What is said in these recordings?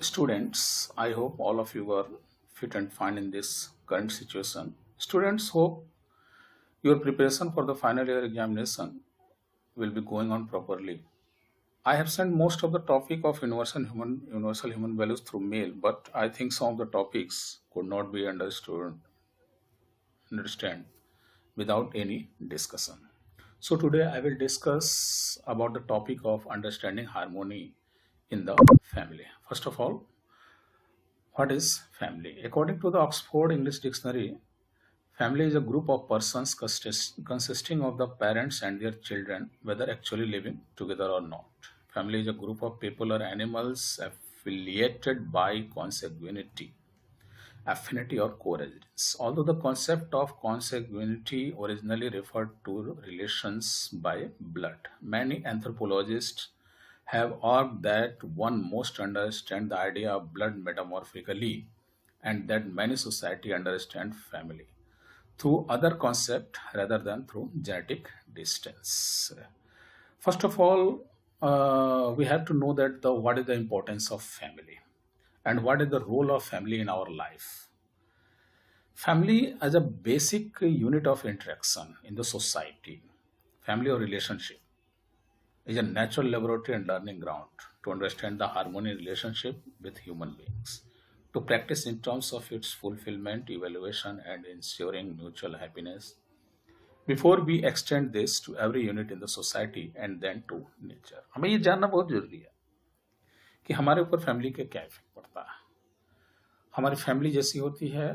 Students, I hope all of you are fit and fine in this current situation. Students, hope your preparation for the final year examination will be going on properly. I have sent most of the topic of universal human values through mail, but I think some of the topics could not be understand without any discussion. So today I will discuss about the topic of understanding harmony in the family. First of all, what is family? According to the Oxford English Dictionary, family is a group of persons consisting of the parents and their children, whether actually living together or not. Family is a group of people or animals affiliated by consanguinity, affinity, or co-residence. Although the concept of consanguinity originally referred to relations by blood, many anthropologists have argued that one must understand the idea of blood metamorphically and that many society understand family through other concept rather than through genetic distance. First of all, we have to know that the what is the importance of family and what is the role of family in our life. Family as a basic unit of interaction in the society, family or relationship is a natural laboratory and learning ground to understand the harmony relationship with human beings, to practice in terms of its fulfillment, evaluation, and ensuring mutual happiness. Before we extend this to every unit in the society and then to nature, हमें ये जानना बहुत जरूरी है कि हमारे ऊपर family के क्या इफेक्ट पड़ता है. हमारी फैमिली जैसी होती है,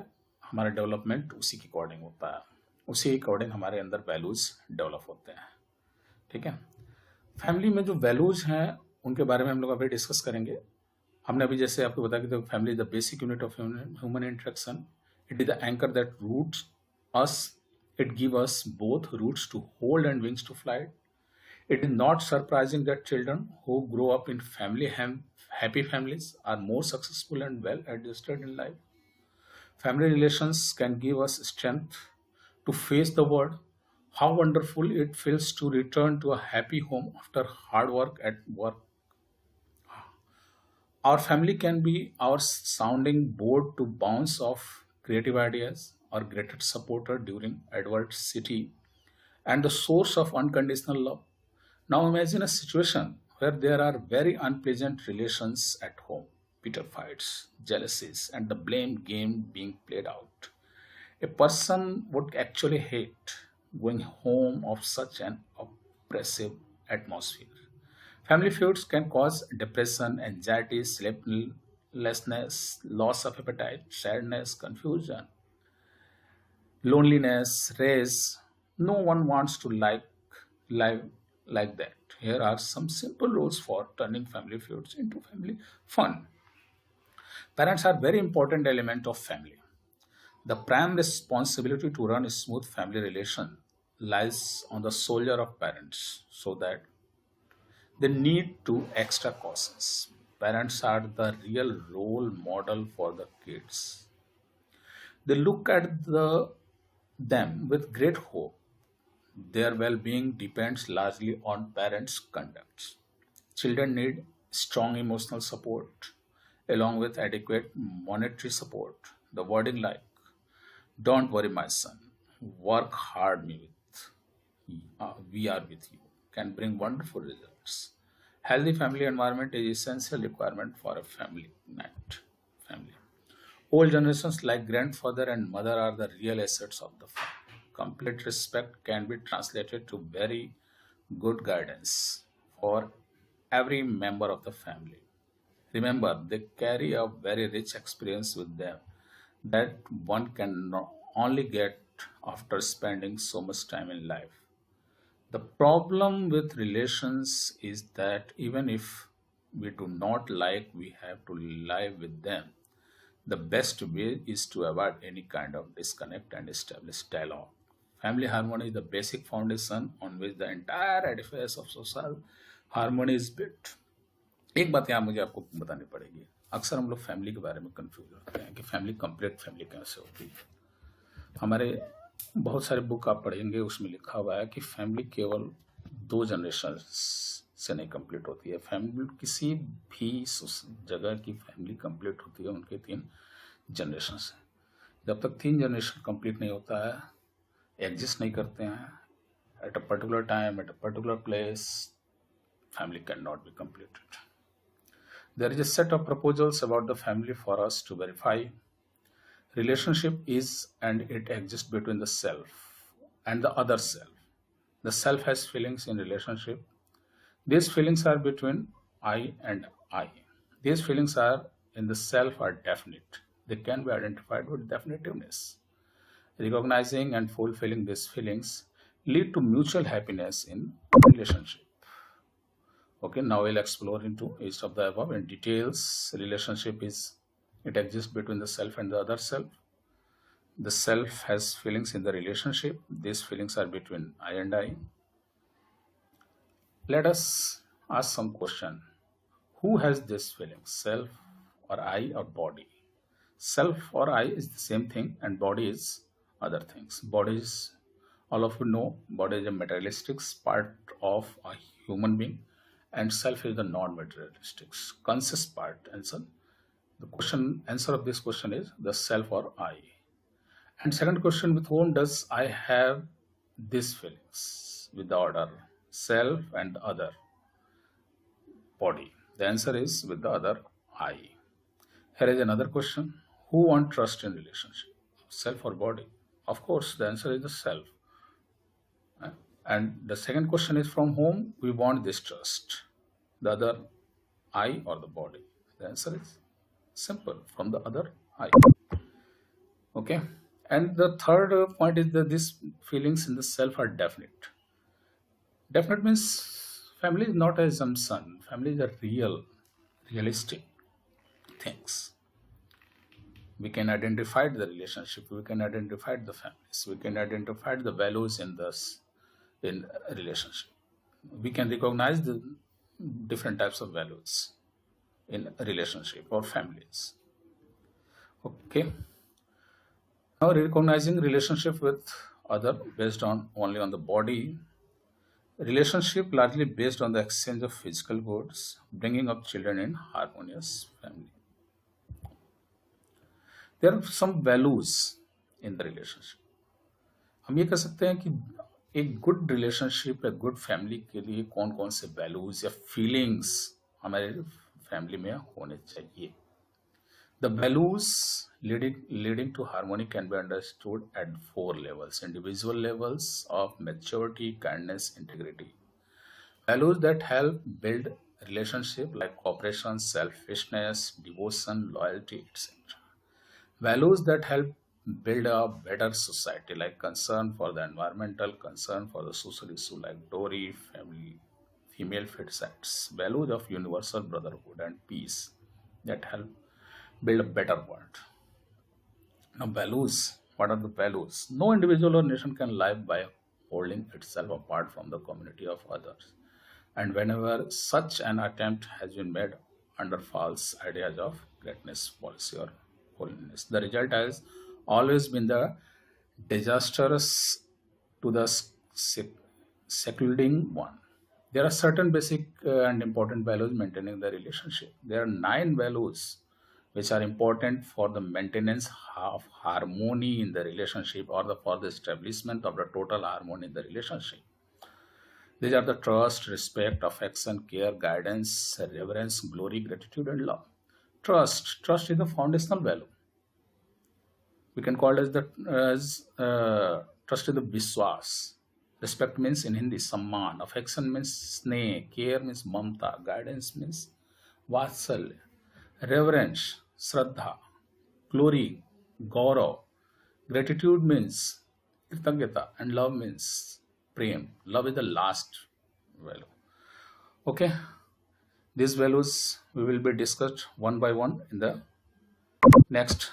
हमारा डेवलपमेंट उसी के अकॉर्डिंग होता है, उसी के अकॉर्डिंग हमारे अंदर वैल्यूज डेवलप होते हैं. ठीक है. फैमिली में जो वैल्यूज हैं उनके बारे में हम लोग अभी डिस्कस करेंगे. हमने अभी जैसे आपको बताया कि family is the basic unit of human interaction. It is the anchor that roots us. It give us both roots to hold and wings to fly. It is not surprising that children who grow up in happy families are more successful and well adjusted in life. Family relations can give us strength to face the world. How wonderful it feels to return to a happy home after hard work at work. Our family can be our sounding board to bounce off creative ideas or greatest supporter during adversity and the source of unconditional love. Now imagine a situation where there are very unpleasant relations at home, bitter fights, jealousies, and the blame game being played out. A person would actually hate going home of such an oppressive atmosphere. Family feuds can cause depression, anxiety, sleeplessness, loss of appetite, sadness, confusion, loneliness, rage. No one wants to live like that. Here are some simple rules for turning family feuds into family fun. Parents are very important element of family. The prime responsibility to run a smooth family relation lies on the shoulder of parents, so that they need to extra cautions. Parents are the real role model for the kids. They look at them with great hope. Their well-being depends largely on parents' conduct. Children need strong emotional support along with adequate monetary support. The wording like, "Don't worry, my son, work hard we are with you," can bring wonderful results. Healthy family environment is essential requirement for a family. Old generations like grandfather and mother are the real assets of the family. Complete respect can be translated to very good guidance for every member of the family. Remember, they carry a very rich experience with them that one can only get after spending so much time in life. The problem with relations is that even if we do not like, we have to live with them. The best way is to avoid any kind of disconnect and establish dialogue. Family harmony is the basic foundation on which the entire edifice of social harmony is built. एक बात यहाँ मुझे आपको बतानी पड़ेगी. अक्सर हम लोग फैमिली के बारे में कंफ्यूज होते हैं कि फैमिली कंप्लीट फैमिली कैसे होती है. हमारे बहुत सारे बुक आप पढ़ेंगे, उसमें लिखा हुआ है कि फैमिली केवल 2 जनरेशन से नहीं कंप्लीट होती है। फैमिली किसी भी जगह की फैमिली कंप्लीट होती है उनके 3 जनरेशन से। जब तक 3 जनरेशन कंप्लीट नहीं होता है, एग्जिस्ट नहीं करते हैं at a particular time, at a particular place, family cannot be completed. There is a set of proposals about the family for us to verify. Relationship is and it exists between the self and the other self. The self has feelings in relationship. These feelings are between I and I. These feelings are in the self are definite. They can be identified with definitiveness. Recognizing and fulfilling these feelings lead to mutual happiness in relationship. Okay, now we'll explore into each of the above in details. Relationship is it exists between the self and the other self. The self has feelings in the relationship. These feelings are between I and I. Let us ask some question. Who has this feeling? Self or I or body? Self or I is the same thing and body is other things. Body is, all of you know, body is a materialistic part of a human being and self is the non-materialistic conscious part. And so the question answer of this question is the self or I. And second question, with whom does I have these feelings? With the order self and the other body. The answer is with the other I. Here is another question. Who want trust in relationship? Self or body? Of course, the answer is the self. And the second question is from whom we want this trust? The other I or the body? The answer is simple, from the other I. Okay. And the third point is that these feelings in the self are definite. Definite means family is not an assumption. Family is a realistic things. We can identify the relationship. We can identify the families. We can identify the values in this in a relationship. We can recognize the different types of values in a relationship or families. Okay. Now recognizing relationship with other based on only on the body, relationship largely based on the exchange of physical goods, bringing up children in harmonious family. There are some values in the relationship. हम ये कह सकते हैं कि एक good relationship या good family के लिए कौन कौन से वैल्यूज या फीलिंग्स हमारे फैमिली में होने चाहिए. The values leading to harmony can be understood at 4 levels: individual levels of maturity, kindness, integrity. Values that help build relationship like cooperation, selfishness, devotion, loyalty, etc. Values that help build a better society like concern for the environmental, concern for the social issue like dowry, family, female feticides. Values of universal brotherhood and peace that help build a better world. Now, values. What are the values? No individual or nation can live by holding itself apart from the community of others. And whenever such an attempt has been made under false ideas of greatness, policy, or holiness, the result has always been the disastrous to the secluding one. There are certain basic and important values maintaining the relationship. There are 9 values which are important for the maintenance of harmony in the relationship or for the establishment of the total harmony in the relationship. These are the trust, respect, affection, care, guidance, reverence, glory, gratitude, and love. Trust is the foundational value. We can call it as trust is the Vishwas. Respect means in Hindi Samman. Affection means Sneh. Care means Mamta. Guidance means Vatsalya. Reverence, Shraddha. Glory, Gaurav. Gratitude means Kritanyata. And love means Prem. Love is the last value. Okay. These values we will be discussed one by one in the next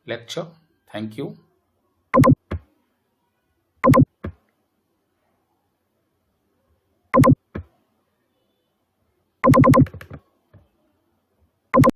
lecture. Thank you.